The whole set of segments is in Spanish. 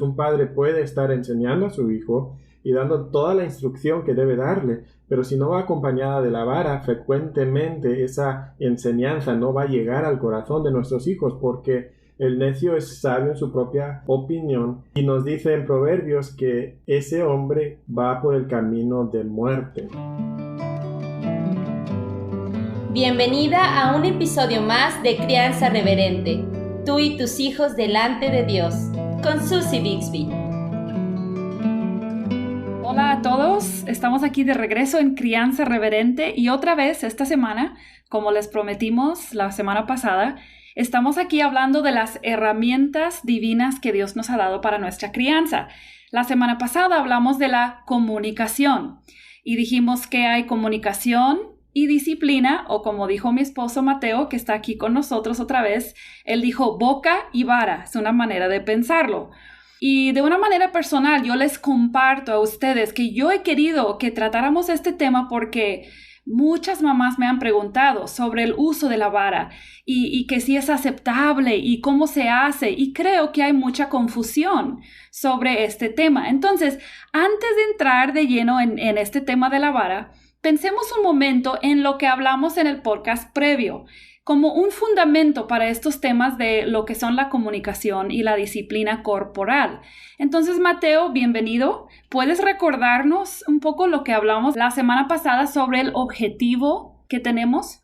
Un padre puede estar enseñando a su hijo y dando toda la instrucción que debe darle, pero si no va acompañada de la vara, frecuentemente esa enseñanza no va a llegar al corazón de nuestros hijos porque el necio es sabio en su propia opinión y nos dice en Proverbios que ese hombre va por el camino de muerte. Bienvenida a un episodio más de Crianza Reverente, tú y tus hijos delante de Dios, con Susie Bixby. Hola a todos, estamos aquí de regreso en Crianza Reverente y otra vez esta semana, como les prometimos la semana pasada, estamos aquí hablando de las herramientas divinas que Dios nos ha dado para nuestra crianza. La semana pasada hablamos de la comunicación y dijimos que hay comunicación y disciplina, o como dijo mi esposo Mateo, que está aquí con nosotros otra vez, él dijo boca y vara, es una manera de pensarlo. Y de una manera personal, yo les comparto a ustedes que yo he querido que tratáramos este tema porque muchas mamás me han preguntado sobre el uso de la vara y que si es aceptable y cómo se hace, y creo que hay mucha confusión sobre este tema. Entonces, antes de entrar de lleno en este tema de la vara, pensemos un momento en lo que hablamos en el podcast previo, como un fundamento para estos temas de lo que son la comunicación y la disciplina corporal. Entonces, Mateo, bienvenido. ¿Puedes recordarnos un poco lo que hablamos la semana pasada sobre el objetivo que tenemos?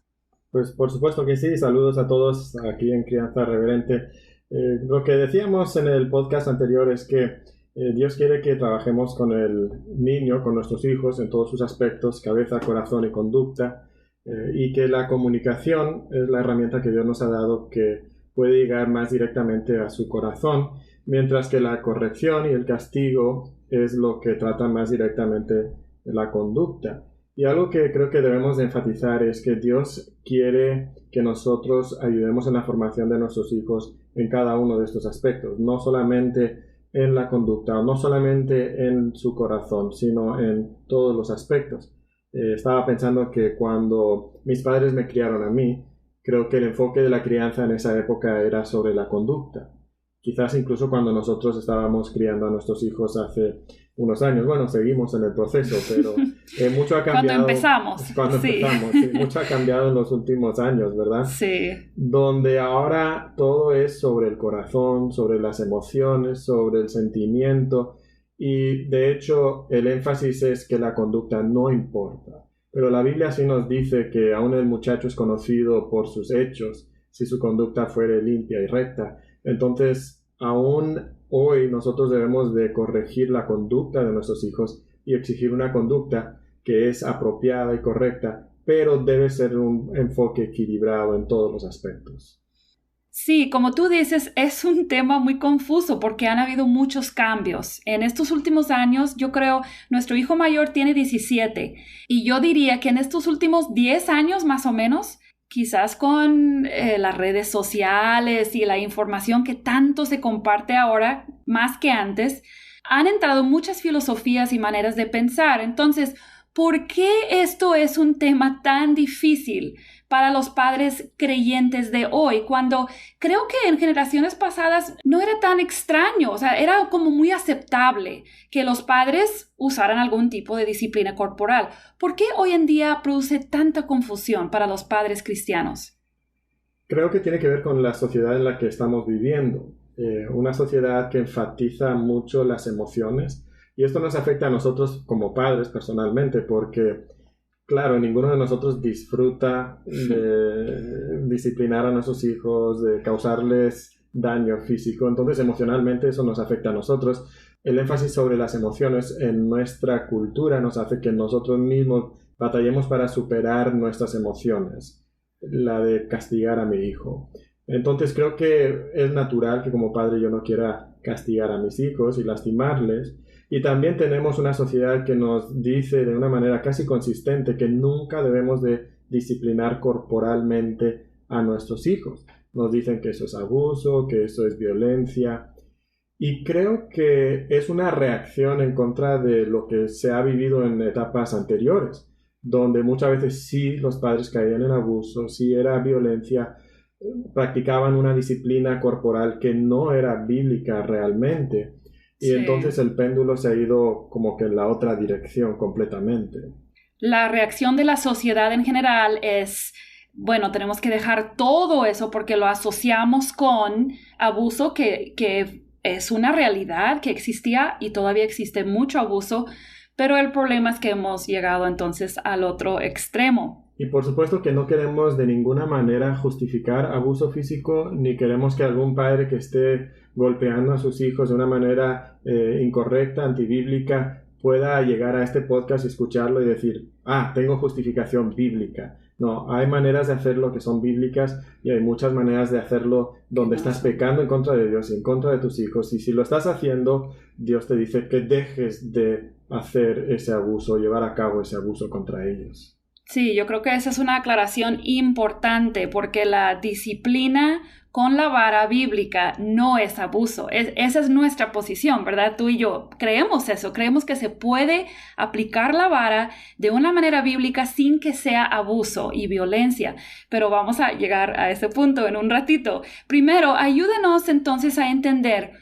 Pues por supuesto que sí, saludos a todos aquí en Crianza Reverente. Lo que decíamos en el podcast anterior es que Dios quiere que trabajemos con el niño, con nuestros hijos, en todos sus aspectos, cabeza, corazón y conducta, y que la comunicación es la herramienta que Dios nos ha dado que puede llegar más directamente a su corazón, mientras que la corrección y el castigo es lo que trata más directamente de la conducta. Y algo que creo que debemos de enfatizar es que Dios quiere que nosotros ayudemos en la formación de nuestros hijos en cada uno de estos aspectos, no solamente en la conducta, no solamente en su corazón, sino en todos los aspectos. Estaba pensando que cuando mis padres me criaron a mí, creo que el enfoque de la crianza en esa época era sobre la conducta. Quizás incluso cuando nosotros estábamos criando a nuestros hijos hace unos años, bueno, seguimos en el proceso, pero mucho ha cambiado. Cuando empezamos, sí, mucho ha cambiado en los últimos años, ¿verdad? Sí. Donde ahora todo es sobre el corazón, sobre las emociones, sobre el sentimiento, y de hecho el énfasis es que la conducta no importa. Pero la Biblia sí nos dice que aún el muchacho es conocido por sus hechos, si su conducta fuere limpia y recta. Entonces, aún hoy nosotros debemos de corregir la conducta de nuestros hijos y exigir una conducta que es apropiada y correcta, pero debe ser un enfoque equilibrado en todos los aspectos. Sí, como tú dices, es un tema muy confuso porque han habido muchos cambios. En estos últimos años, yo creo, nuestro hijo mayor tiene 17 y yo diría que en estos últimos 10 años más o menos, quizás con las redes sociales y la información que tanto se comparte ahora, más que antes, han entrado muchas filosofías y maneras de pensar. Entonces, ¿por qué esto es un tema tan difícil para los padres creyentes de hoy, cuando creo que en generaciones pasadas no era tan extraño? O sea, era como muy aceptable que los padres usaran algún tipo de disciplina corporal. ¿Por qué hoy en día produce tanta confusión para los padres cristianos? Creo que tiene que ver con la sociedad en la que estamos viviendo. Una sociedad que enfatiza mucho las emociones, y esto nos afecta a nosotros como padres personalmente, porque claro, ninguno de nosotros disfruta de disciplinar a nuestros hijos, de causarles daño físico. Entonces, emocionalmente eso nos afecta a nosotros. El énfasis sobre las emociones en nuestra cultura nos hace que nosotros mismos batallemos para superar nuestras emociones, la de castigar a mi hijo. Entonces, creo que es natural que como padre yo no quiera castigar a mis hijos y lastimarles. Y también tenemos una sociedad que nos dice de una manera casi consistente que nunca debemos de disciplinar corporalmente a nuestros hijos. Nos dicen que eso es abuso, que eso es violencia. Y creo que es una reacción en contra de lo que se ha vivido en etapas anteriores, donde muchas veces sí los padres caían en abuso, sí era violencia, practicaban una disciplina corporal que no era bíblica realmente. Y entonces el péndulo se ha ido como que en la otra dirección completamente. La reacción de la sociedad en general es, bueno, tenemos que dejar todo eso porque lo asociamos con abuso que es una realidad que existía y todavía existe mucho abuso, pero el problema es que hemos llegado entonces al otro extremo. Y por supuesto que no queremos de ninguna manera justificar abuso físico, ni queremos que algún padre que esté golpeando a sus hijos de una manera incorrecta, antibíblica, pueda llegar a este podcast y escucharlo y decir, tengo justificación bíblica. No, hay maneras de hacerlo que son bíblicas y hay muchas maneras de hacerlo donde estás pecando en contra de Dios y en contra de tus hijos. Y si lo estás haciendo, Dios te dice que dejes de hacer ese abuso, llevar a cabo ese abuso contra ellos. Sí, yo creo que esa es una aclaración importante porque la disciplina con la vara bíblica no es abuso. Esa es nuestra posición, ¿verdad? Tú y yo creemos eso, creemos que se puede aplicar la vara de una manera bíblica sin que sea abuso y violencia. Pero vamos a llegar a ese punto en un ratito. Primero, ayúdanos entonces a entender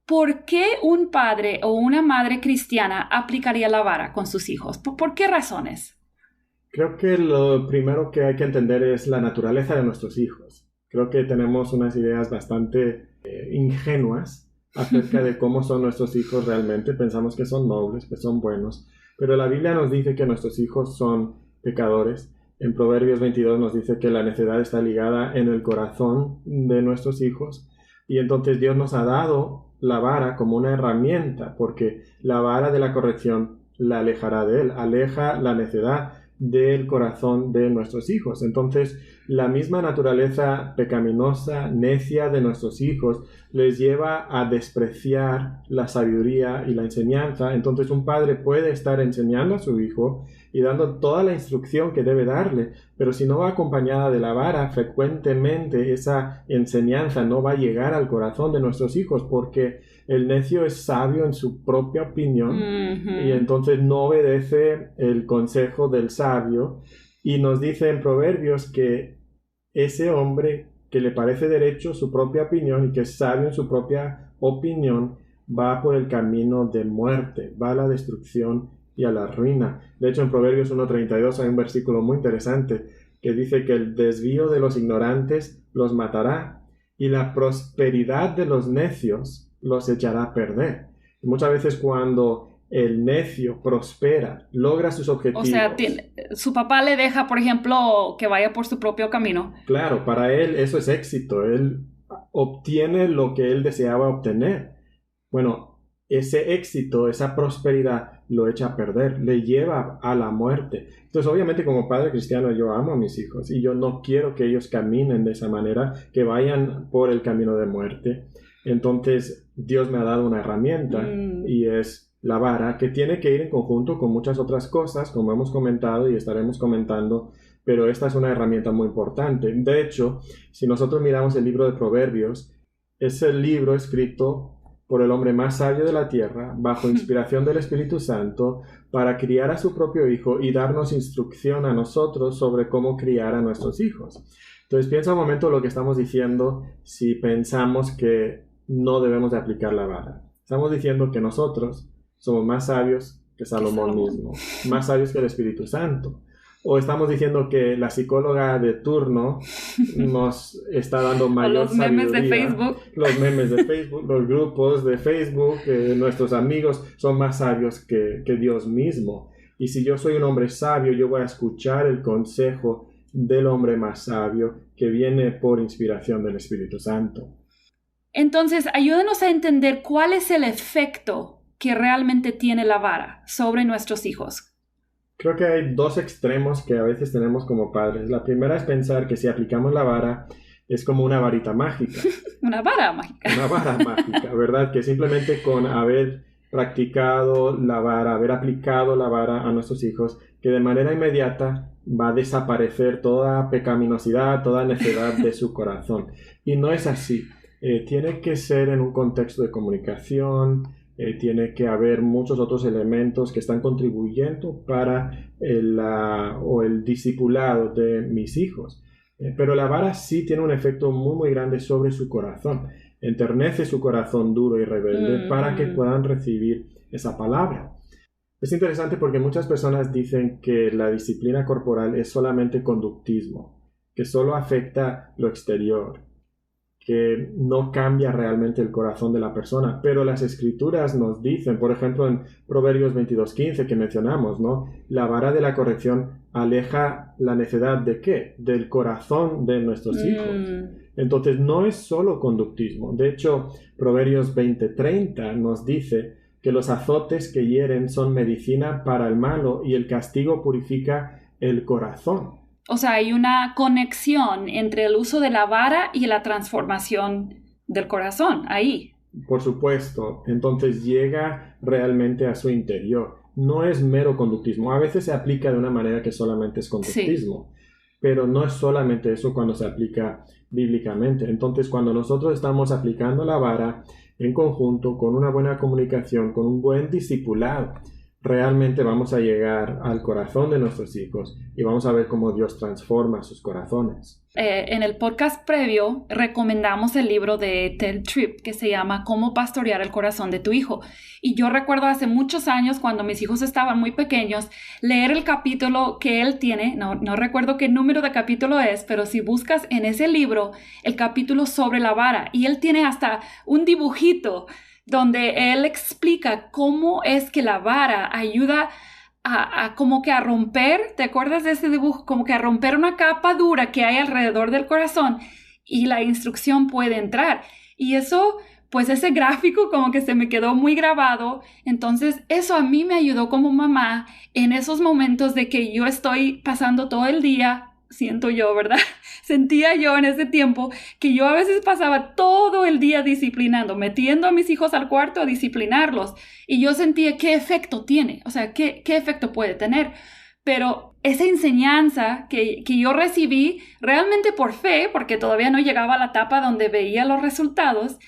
por qué un padre o una madre cristiana aplicaría la vara con sus hijos. ¿Por qué razones? Creo que lo primero que hay que entender es la naturaleza de nuestros hijos. Creo que tenemos unas ideas bastante ingenuas acerca de cómo son nuestros hijos realmente. Pensamos que son nobles, que son buenos, pero la Biblia nos dice que nuestros hijos son pecadores. En Proverbios 22 nos dice que la necedad está ligada en el corazón de nuestros hijos y entonces Dios nos ha dado la vara como una herramienta porque la vara de la corrección la alejará de él, aleja la necedad del corazón de nuestros hijos. Entonces, la misma naturaleza pecaminosa, necia de nuestros hijos les lleva a despreciar la sabiduría y la enseñanza. Entonces, un padre puede estar enseñando a su hijo y dando toda la instrucción que debe darle, pero si no va acompañada de la vara, frecuentemente esa enseñanza no va a llegar al corazón de nuestros hijos porque el necio es sabio en su propia opinión y entonces no obedece el consejo del sabio y nos dice en Proverbios que ese hombre que le parece derecho su propia opinión y que es sabio en su propia opinión va por el camino de muerte, va a la destrucción y a la ruina. De hecho, en Proverbios 1:32 hay un versículo muy interesante que dice que el desvío de los ignorantes los matará y la prosperidad de los necios los echará a perder. Y muchas veces cuando el necio prospera, logra sus objetivos. O sea, su papá le deja, por ejemplo, que vaya por su propio camino. Claro, para él eso es éxito. Él obtiene lo que él deseaba obtener. Bueno, ese éxito, esa prosperidad lo echa a perder, le lleva a la muerte. Entonces, obviamente, como padre cristiano, yo amo a mis hijos y yo no quiero que ellos caminen de esa manera, que vayan por el camino de muerte. Entonces, Dios me ha dado una herramienta y es la vara, que tiene que ir en conjunto con muchas otras cosas, como hemos comentado y estaremos comentando, pero esta es una herramienta muy importante. De hecho, si nosotros miramos el libro de Proverbios, es el libro escrito por el hombre más sabio de la tierra, bajo inspiración del Espíritu Santo, para criar a su propio hijo y darnos instrucción a nosotros sobre cómo criar a nuestros hijos. Entonces, piensa un momento lo que estamos diciendo si pensamos que no debemos de aplicar la vara. Estamos diciendo que nosotros somos más sabios que Salomón mismo, más sabios que el Espíritu Santo. O estamos diciendo que la psicóloga de turno nos está dando mayor sabiduría. Los memes de Facebook. Los memes de Facebook, los grupos de Facebook, nuestros amigos son más sabios que Dios mismo. Y si yo soy un hombre sabio, yo voy a escuchar el consejo del hombre más sabio que viene por inspiración del Espíritu Santo. Entonces, ayúdenos a entender cuál es el efecto que realmente tiene la vara sobre nuestros hijos. Creo que hay dos extremos que a veces tenemos como padres. La primera es pensar que si aplicamos la vara es como una varita mágica. Una vara mágica. Una vara mágica, ¿verdad? Que simplemente con haber practicado la vara, haber aplicado la vara a nuestros hijos, que de manera inmediata va a desaparecer toda pecaminosidad, toda necedad de su corazón. Y no es así. Tiene que ser en un contexto de comunicación, tiene que haber muchos otros elementos que están contribuyendo para el discipulado de mis hijos. Pero la vara sí tiene un efecto muy muy grande sobre su corazón. enternece su corazón duro y rebelde para que puedan recibir esa palabra. Es interesante porque muchas personas dicen que la disciplina corporal es solamente conductismo, que solo afecta lo exterior, que no cambia realmente el corazón de la persona, pero las escrituras nos dicen, por ejemplo en Proverbios 22:15 que mencionamos, ¿no? La vara de la corrección aleja la necedad ¿de qué? Del corazón de nuestros hijos. Entonces no es solo conductismo. De hecho, Proverbios 20:30 nos dice que los azotes que hieren son medicina para el malo y el castigo purifica el corazón. O sea, hay una conexión entre el uso de la vara y la transformación del corazón, ahí. Por supuesto, entonces llega realmente a su interior. No es mero conductismo. A veces se aplica de una manera que solamente es conductismo, pero no es solamente eso cuando se aplica bíblicamente. Entonces, cuando nosotros estamos aplicando la vara en conjunto, con una buena comunicación, con un buen discipulado, realmente vamos a llegar al corazón de nuestros hijos y vamos a ver cómo Dios transforma sus corazones. En el podcast previo recomendamos el libro de Ted Tripp que se llama Cómo pastorear el corazón de tu hijo. Y yo recuerdo hace muchos años, cuando mis hijos estaban muy pequeños, leer el capítulo que él tiene, no recuerdo qué número de capítulo es, pero si buscas en ese libro el capítulo sobre la vara, y él tiene hasta un dibujito donde él explica cómo es que la vara ayuda a como que a romper, ¿te acuerdas de ese dibujo? Como que a romper una capa dura que hay alrededor del corazón y la instrucción puede entrar. Y eso, pues ese gráfico como que se me quedó muy grabado. Entonces eso a mí me ayudó como mamá en esos momentos de que yo estoy pasando todo el día, siento yo, ¿verdad? Sentía yo en ese tiempo que yo a veces pasaba todo el día disciplinando, metiendo a mis hijos al cuarto a disciplinarlos. Y yo sentía qué efecto tiene, o sea, qué efecto puede tener. Pero esa enseñanza que yo recibí realmente por fe, porque todavía no llegaba a la etapa donde veía los resultados,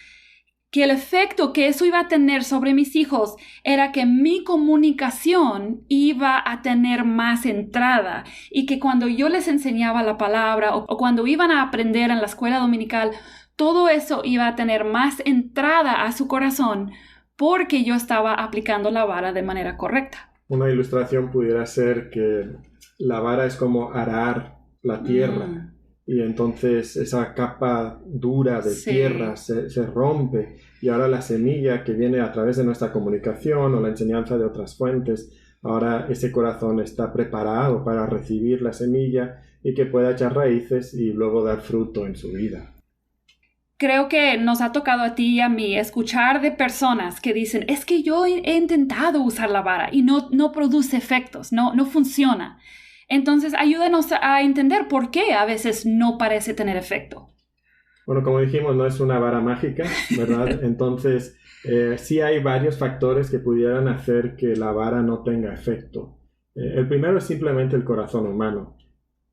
que el efecto que eso iba a tener sobre mis hijos era que mi comunicación iba a tener más entrada y que cuando yo les enseñaba la palabra o cuando iban a aprender en la escuela dominical, todo eso iba a tener más entrada a su corazón porque yo estaba aplicando la vara de manera correcta. Una ilustración pudiera ser que la vara es como arar la tierra. Y entonces esa capa dura de tierra se rompe y ahora la semilla que viene a través de nuestra comunicación o la enseñanza de otras fuentes, ahora ese corazón está preparado para recibir la semilla y que pueda echar raíces y luego dar fruto en su vida. Creo que nos ha tocado a ti y a mí escuchar de personas que dicen, es que yo he intentado usar la vara y no produce efectos, no funciona. Entonces, ayúdanos a entender por qué a veces no parece tener efecto. Bueno, como dijimos, no es una vara mágica, ¿verdad? Entonces, sí hay varios factores que pudieran hacer que la vara no tenga efecto. El primero es simplemente el corazón humano.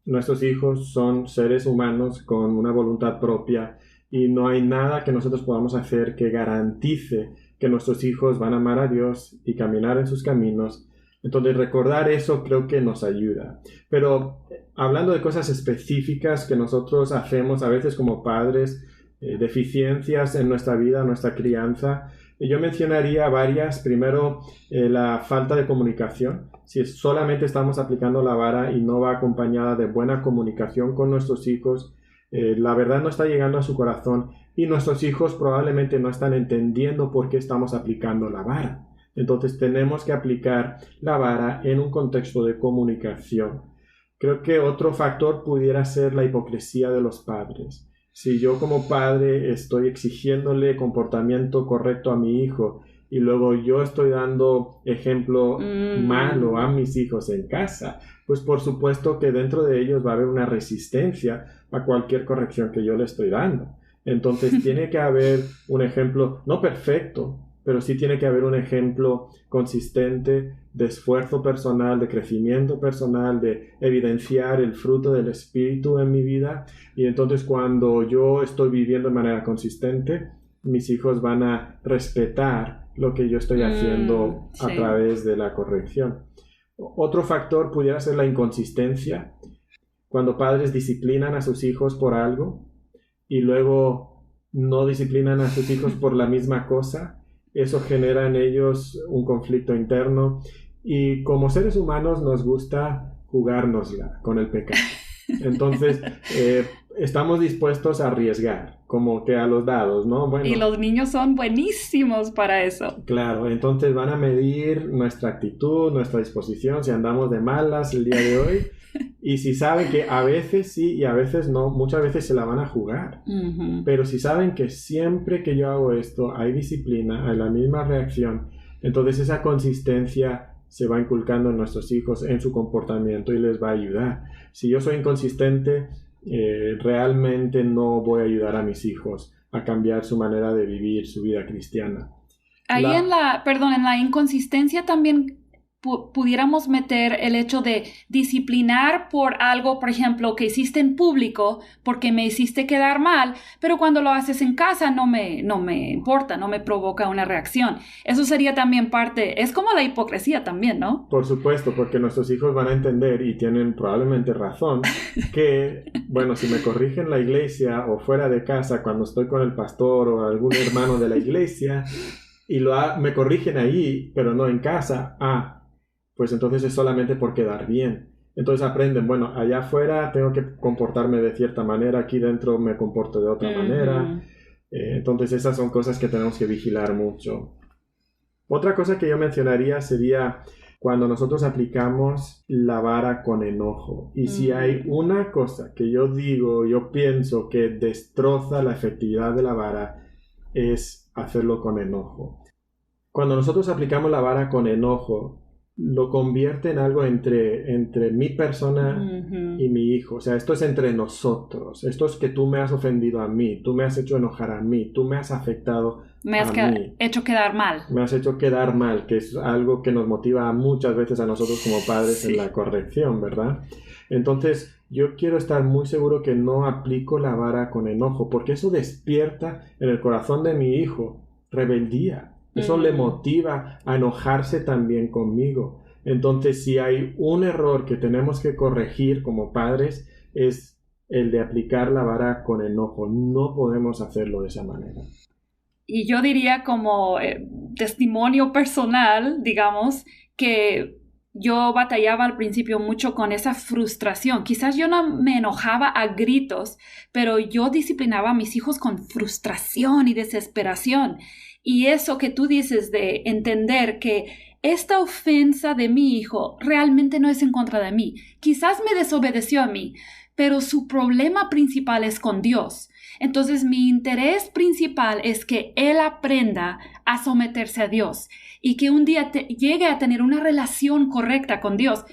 Nuestros hijos son seres humanos con una voluntad propia y no hay nada que nosotros podamos hacer que garantice que nuestros hijos van a amar a Dios y caminar en sus caminos. Entonces, recordar eso creo que nos ayuda. Pero hablando de cosas específicas que nosotros hacemos a veces como padres, deficiencias en nuestra vida, nuestra crianza, yo mencionaría varias. Primero, la falta de comunicación. Si solamente estamos aplicando la vara y no va acompañada de buena comunicación con nuestros hijos, la verdad no está llegando a su corazón y nuestros hijos probablemente no están entendiendo por qué estamos aplicando la vara. Entonces tenemos que aplicar la vara en un contexto de comunicación. Creo que otro factor pudiera ser la hipocresía de los padres. Si yo como padre estoy exigiéndole comportamiento correcto a mi hijo y luego yo estoy dando ejemplo malo a mis hijos en casa, pues por supuesto que dentro de ellos va a haber una resistencia a cualquier corrección que yo le estoy dando. Entonces tiene que haber un ejemplo, no perfecto, pero sí tiene que haber un ejemplo consistente de esfuerzo personal, de crecimiento personal, de evidenciar el fruto del Espíritu en mi vida. Y entonces cuando yo estoy viviendo de manera consistente, mis hijos van a respetar lo que yo estoy haciendo a través de la corrección. Otro factor pudiera ser la inconsistencia. Cuando padres disciplinan a sus hijos por algo y luego no disciplinan a sus hijos por la misma cosa. Eso genera en ellos un conflicto interno. Y como seres humanos nos gusta jugárnosla con el pecado. Entonces, estamos dispuestos a arriesgar, como que a los dados, ¿no? Bueno, y los niños son buenísimos para eso. claro, entonces van a medir nuestra actitud, nuestra disposición, si andamos de malas el día de hoy. Y si saben que a veces sí y a veces no, muchas veces se la van a jugar. Ujú. Pero si saben que siempre que yo hago esto hay disciplina, hay la misma reacción, entonces esa consistencia se va inculcando en nuestros hijos, en su comportamiento y les va a ayudar. Si yo soy inconsistente, realmente no voy a ayudar a mis hijos a cambiar su manera de vivir su vida cristiana. Ahí en la inconsistencia también pudiéramos meter el hecho de disciplinar por algo, por ejemplo, que hiciste en público porque me hiciste quedar mal, pero cuando lo haces en casa no me importa, no me provoca una reacción. Eso sería también parte, es como la hipocresía también, ¿no? Por supuesto, porque nuestros hijos van a entender, y tienen probablemente razón, que, bueno, si me corrigen en la iglesia o fuera de casa cuando estoy con el pastor o algún hermano de la iglesia y me corrigen ahí, pero no en casa, pues entonces es solamente por quedar bien. Entonces aprenden, bueno, allá afuera tengo que comportarme de cierta manera, aquí dentro me comporto de otra manera. Entonces esas son cosas que tenemos que vigilar mucho. Otra cosa que yo mencionaría sería cuando nosotros aplicamos la vara con enojo. Y si hay una cosa que yo digo, yo pienso que destroza la efectividad de la vara, es hacerlo con enojo. Cuando nosotros aplicamos la vara con enojo, lo convierte en algo entre mi persona y mi hijo. O sea, esto es entre nosotros. Esto es que tú me has ofendido a mí, tú me has hecho enojar a mí, tú me has afectado me has hecho quedar mal. Me has hecho quedar mal, que es algo que nos motiva muchas veces a nosotros como padres en la corrección, ¿verdad? Entonces, yo quiero estar muy seguro que no aplico la vara con enojo, porque eso despierta en el corazón de mi hijo rebeldía. Eso le motiva a enojarse también conmigo. Entonces, si hay un error que tenemos que corregir como padres, es el de aplicar la vara con enojo. No podemos hacerlo de esa manera. Y yo diría como testimonio personal, digamos, que yo batallaba al principio mucho con esa frustración. Quizás yo no me enojaba a gritos, pero yo disciplinaba a mis hijos con frustración y desesperación. Y eso que tú dices de entender que esta ofensa de mi hijo realmente no es en contra de mí. Quizás me desobedeció a mí, pero su problema principal es con Dios. Entonces mi interés principal es que él aprenda a someterse a Dios y que un día llegue a tener una relación correcta con Dios.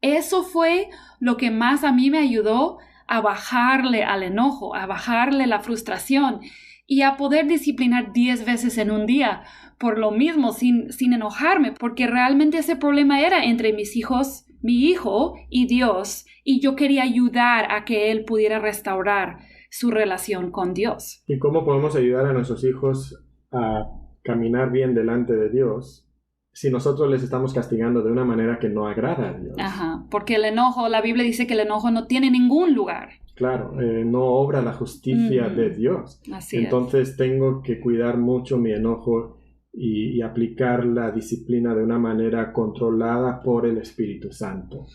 Eso fue lo que más a mí me ayudó a bajarle al enojo, a bajarle la frustración y a poder disciplinar 10 veces en un día por lo mismo, sin enojarme, porque realmente ese problema era entre mis hijos, mi hijo y Dios, y yo quería ayudar a que él pudiera restaurar su relación con Dios. ¿Y cómo podemos ayudar a nuestros hijos a caminar bien delante de Dios si nosotros les estamos castigando de una manera que no agrada a Dios? Ajá, porque el enojo, la Biblia dice que el enojo no tiene ningún lugar. Claro, no obra la justicia de Dios. Así Entonces tengo que cuidar mucho mi enojo y aplicar la disciplina de una manera controlada por el Espíritu Santo.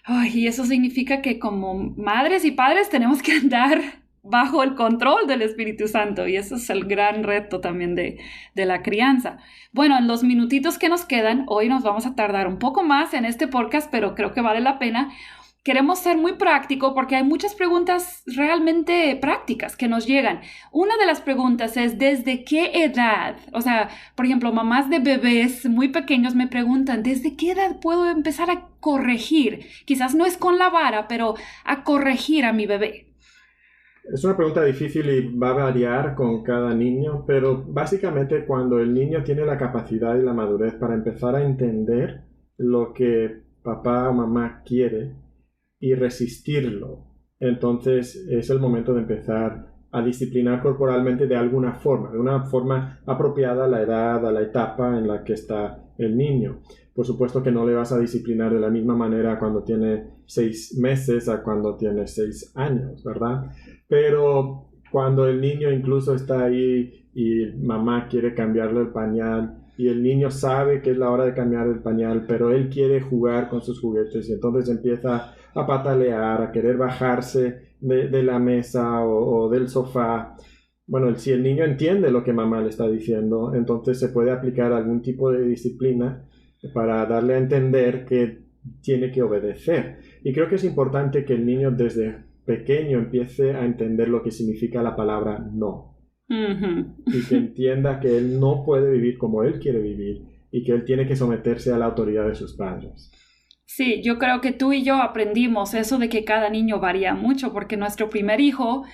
Ay, y eso significa que como madres y padres tenemos que andar bajo el control del Espíritu Santo, y eso es el gran reto también de la crianza. Bueno, en los minutitos que nos quedan, hoy nos vamos a tardar un poco más en este podcast, pero creo que vale la pena. Queremos ser muy práctico porque hay muchas preguntas realmente prácticas que nos llegan. Una de las preguntas es, ¿desde qué edad? O sea, por ejemplo, mamás de bebés muy pequeños me preguntan, ¿desde qué edad puedo empezar a corregir? Quizás no es con la vara, pero a corregir a mi bebé. Es una pregunta difícil y va a variar con cada niño, pero básicamente cuando el niño tiene la capacidad y la madurez para empezar a entender lo que papá o mamá quiere y resistirlo, entonces es el momento de empezar a disciplinar corporalmente de una forma apropiada a la edad, a la etapa en la que está el niño. Por supuesto que no le vas a disciplinar de la misma manera cuando tiene 6 meses a cuando tiene 6 años, ¿verdad? Pero cuando el niño incluso está ahí y mamá quiere cambiarle el pañal y el niño sabe que es la hora de cambiar el pañal, pero él quiere jugar con sus juguetes y entonces empieza a patalear, a querer bajarse de la mesa o del sofá. Bueno, si el niño entiende lo que mamá le está diciendo, entonces se puede aplicar algún tipo de disciplina para darle a entender que tiene que obedecer. Y creo que es importante que el niño desde pequeño empiece a entender lo que significa la palabra no. Y que entienda que él no puede vivir como él quiere vivir y que él tiene que someterse a la autoridad de sus padres. Sí, yo creo que tú y yo aprendimos eso de que cada niño varía mucho, porque nuestro primer hijo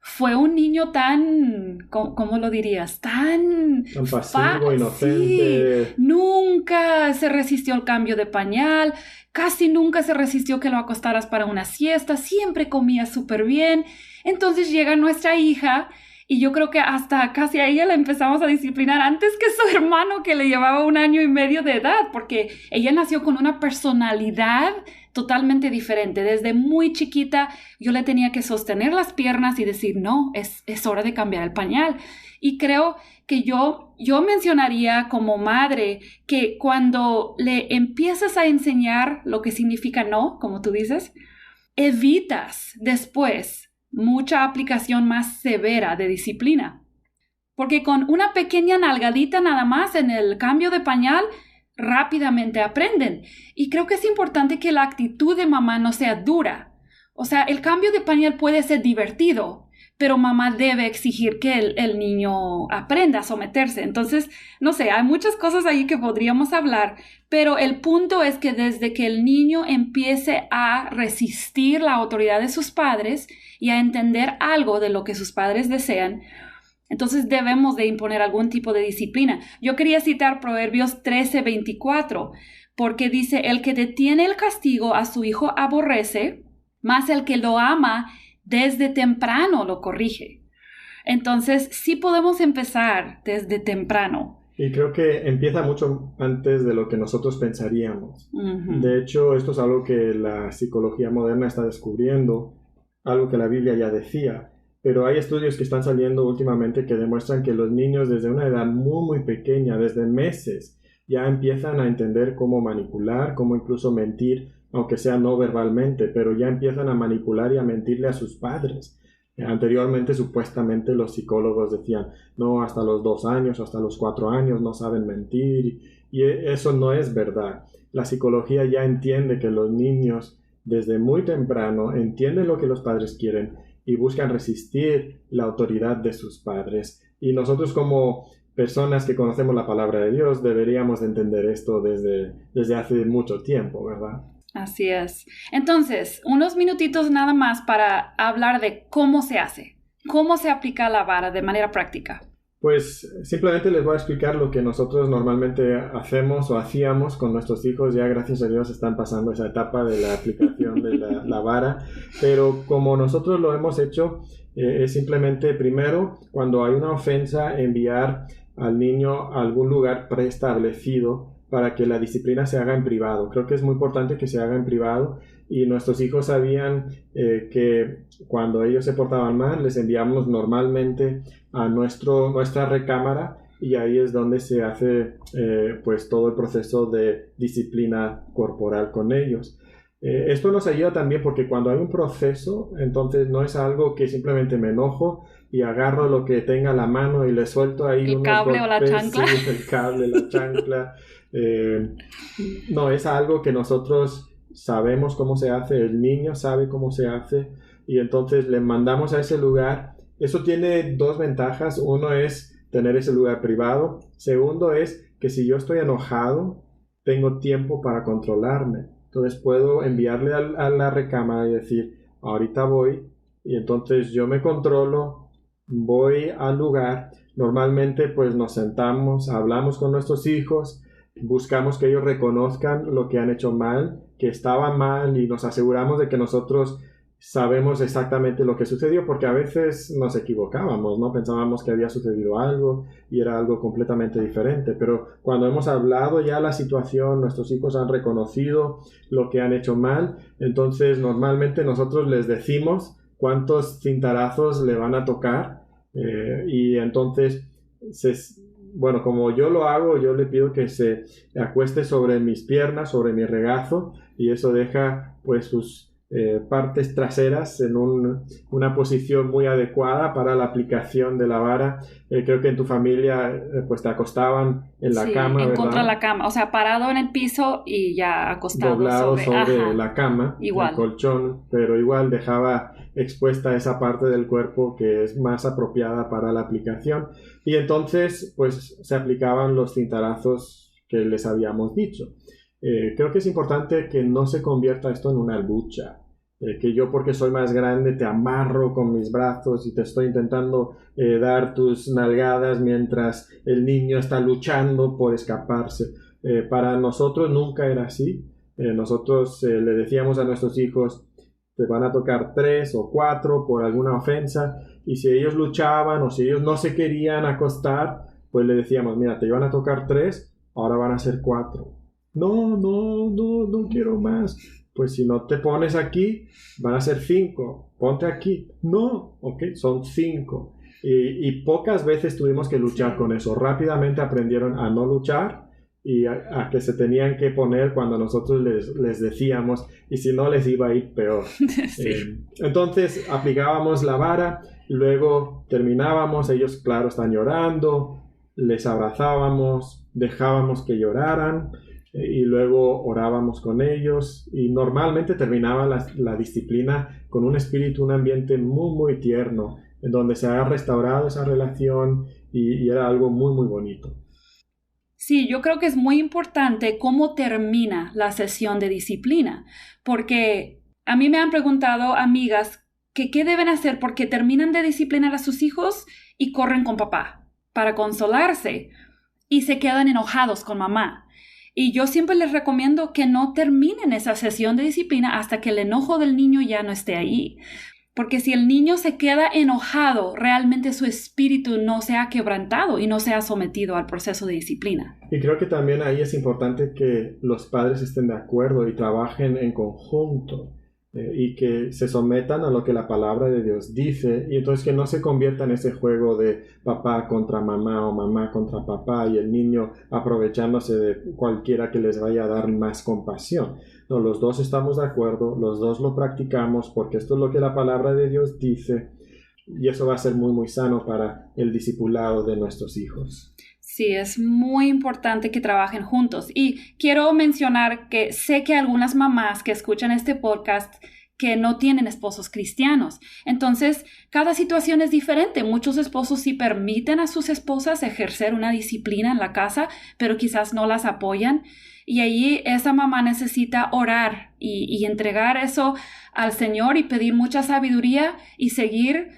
fue un niño tan, ¿cómo lo dirías? Tan pasivo, inocente. Sí, nunca se resistió al cambio de pañal, casi nunca se resistió que lo acostaras para una siesta, siempre comía súper bien. Entonces llega nuestra hija y yo creo que hasta casi a ella la empezamos a disciplinar antes que su hermano, que le llevaba 1 año y medio de edad, porque ella nació con una personalidad totalmente diferente. Desde muy chiquita yo le tenía que sostener las piernas y decir, no, es hora de cambiar el pañal. Y creo que yo mencionaría como madre que cuando le empiezas a enseñar lo que significa no, como tú dices, evitas después mucha aplicación más severa de disciplina. Porque con una pequeña nalgadita nada más en el cambio de pañal, rápidamente aprenden. Y creo que es importante que la actitud de mamá no sea dura. O sea, el cambio de pañal puede ser divertido, pero mamá debe exigir que el niño aprenda a someterse. Entonces, no sé, hay muchas cosas ahí que podríamos hablar, pero el punto es que desde que el niño empiece a resistir la autoridad de sus padres y a entender algo de lo que sus padres desean, entonces debemos de imponer algún tipo de disciplina. Yo quería citar Proverbios 13:24, porque dice, el que detiene el castigo a su hijo aborrece, mas el que lo ama desde temprano lo corrige. Entonces, sí podemos empezar desde temprano. Y creo que empieza mucho antes de lo que nosotros pensaríamos. Uh-huh. De hecho, esto es algo que la psicología moderna está descubriendo, algo que la Biblia ya decía. Pero hay estudios que están saliendo últimamente que demuestran que los niños desde una edad muy, muy pequeña, desde meses, ya empiezan a entender cómo manipular, cómo incluso mentir, aunque sea no verbalmente, pero ya empiezan a manipular y a mentirle a sus padres. Anteriormente, supuestamente, los psicólogos decían, no, hasta los 2 años, hasta los 4 años no saben mentir, y eso no es verdad. La psicología ya entiende que los niños, desde muy temprano, entienden lo que los padres quieren y buscan resistir la autoridad de sus padres. Y nosotros como personas que conocemos la palabra de Dios deberíamos de entender esto desde hace mucho tiempo, ¿verdad? Así es. Entonces, unos minutitos nada más para hablar de cómo se hace, cómo se aplica la vara de manera práctica. Pues simplemente les voy a explicar lo que nosotros normalmente hacemos o hacíamos con nuestros hijos. Ya gracias a Dios están pasando esa etapa de la aplicación de la vara, pero como nosotros lo hemos hecho, es simplemente primero, cuando hay una ofensa, enviar al niño a algún lugar preestablecido para que la disciplina se haga en privado. Creo que es muy importante que se haga en privado y nuestros hijos sabían que cuando ellos se portaban mal les enviamos normalmente a nuestra recámara y ahí es donde se hace pues todo el proceso de disciplina corporal con ellos. Esto nos ayuda también porque cuando hay un proceso, entonces no es algo que simplemente me enojo y agarro lo que tenga a la mano y le suelto ahí el cable golpes, o la chancla. Sí, el cable, la chancla. No, es algo que nosotros sabemos cómo se hace, el niño sabe cómo se hace y entonces le mandamos a ese lugar. Eso tiene 2 ventajas. Uno es tener ese lugar privado. Segundo es que si yo estoy enojado, tengo tiempo para controlarme. Entonces puedo enviarle a la recámara y decir, ahorita voy, y entonces yo me controlo, voy al lugar. Normalmente pues nos sentamos, hablamos con nuestros hijos, buscamos que ellos reconozcan lo que han hecho mal, que estaba mal y nos aseguramos de que nosotros sabemos exactamente lo que sucedió porque a veces nos equivocábamos, ¿no? Pensábamos que había sucedido algo y era algo completamente diferente, pero cuando hemos hablado ya la situación, nuestros hijos han reconocido lo que han hecho mal, entonces normalmente nosotros les decimos cuántos cintarazos le van a tocar. Y entonces, bueno, como yo lo hago, yo le pido que se acueste sobre mis piernas, sobre mi regazo, y eso deja pues sus partes traseras en una posición muy adecuada para la aplicación de la vara. Creo que en tu familia pues te acostaban en la cama, en ¿verdad? contra de la cama, o sea, parado en el piso y ya acostado doblado sobre la cama, igual. el colchón, pero igual dejaba expuesta esa parte del cuerpo que es más apropiada para la aplicación. Y entonces pues se aplicaban los cintarazos que les habíamos dicho. Creo que es importante que no se convierta esto en una lucha, que yo porque soy más grande te amarro con mis brazos y te estoy intentando dar tus nalgadas mientras el niño está luchando por escaparse. Para nosotros nunca era así. Nosotros le decíamos a nuestros hijos, te van a tocar 3 o 4 por alguna ofensa, y si ellos luchaban o si ellos no se querían acostar, pues le decíamos, mira, te iban a tocar 3, ahora van a ser 4. No quiero más. Pues si no te pones aquí, van a ser 5. Ponte aquí. No, ok, son 5. Y pocas veces tuvimos que luchar con eso. Rápidamente aprendieron a no luchar y a que se tenían que poner cuando nosotros les decíamos, y si no les iba a ir peor. Entonces aplicábamos la vara, luego terminábamos, ellos claro están llorando, les abrazábamos, dejábamos que lloraran, y luego orábamos con ellos, y normalmente terminaba la disciplina con un espíritu, un ambiente muy muy tierno, en donde se ha restaurado esa relación y era algo muy muy bonito. Sí, yo creo que es muy importante cómo termina la sesión de disciplina, porque a mí me han preguntado amigas que qué deben hacer porque terminan de disciplinar a sus hijos y corren con papá para consolarse y se quedan enojados con mamá. Y yo siempre les recomiendo que no terminen esa sesión de disciplina hasta que el enojo del niño ya no esté ahí. Porque si el niño se queda enojado, realmente su espíritu no se ha quebrantado y no se ha sometido al proceso de disciplina. Y creo que también ahí es importante que los padres estén de acuerdo y trabajen en conjunto, y que se sometan a lo que la palabra de Dios dice, y entonces que no se convierta en ese juego de papá contra mamá o mamá contra papá y el niño aprovechándose de cualquiera que les vaya a dar más compasión. No, los dos estamos de acuerdo, los dos lo practicamos porque esto es lo que la palabra de Dios dice, y eso va a ser muy muy sano para el discipulado de nuestros hijos. Sí, es muy importante que trabajen juntos. Y quiero mencionar que sé que algunas mamás que escuchan este podcast que no tienen esposos cristianos. Entonces, cada situación es diferente. Muchos esposos sí permiten a sus esposas ejercer una disciplina en la casa, pero quizás no las apoyan. Y ahí esa mamá necesita orar y entregar eso al Señor y pedir mucha sabiduría y seguir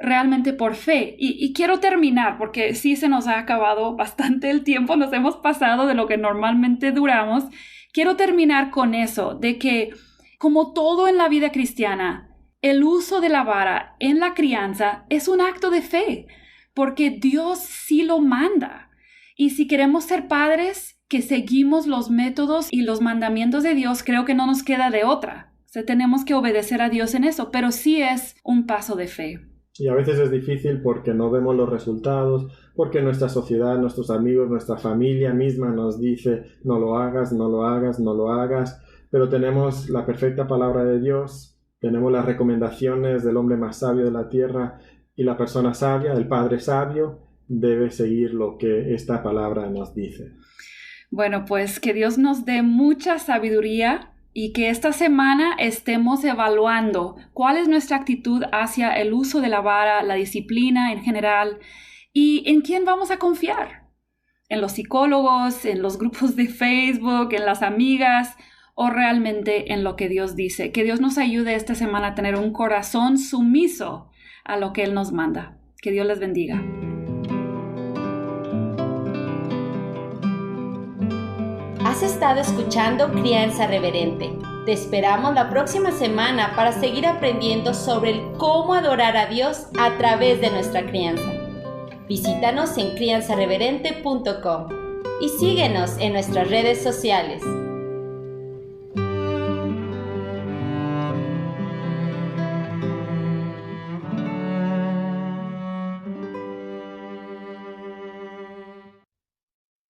realmente por fe. Y quiero terminar porque sí se nos ha acabado bastante el tiempo, nos hemos pasado de lo que normalmente duramos. Quiero terminar con eso, de que como todo en la vida cristiana, el uso de la vara en la crianza es un acto de fe, porque Dios sí lo manda. Y si queremos ser padres que seguimos los métodos y los mandamientos de Dios, creo que no nos queda de otra. O sea, tenemos que obedecer a Dios en eso, pero sí es un paso de fe. Y a veces es difícil porque no vemos los resultados, porque nuestra sociedad, nuestros amigos, nuestra familia misma nos dice no lo hagas, no lo hagas, no lo hagas, pero tenemos la perfecta palabra de Dios, tenemos las recomendaciones del hombre más sabio de la tierra, y la persona sabia, el padre sabio, debe seguir lo que esta palabra nos dice. Bueno, pues que Dios nos dé mucha sabiduría y que esta semana estemos evaluando cuál es nuestra actitud hacia el uso de la vara, la disciplina en general, y en quién vamos a confiar. En los psicólogos, en los grupos de Facebook, en las amigas, o realmente en lo que Dios dice. Que Dios nos ayude esta semana a tener un corazón sumiso a lo que Él nos manda. Que Dios les bendiga. Has estado escuchando Crianza Reverente. Te esperamos la próxima semana para seguir aprendiendo sobre el cómo adorar a Dios a través de nuestra crianza. Visítanos en crianzareverente.com y síguenos en nuestras redes sociales.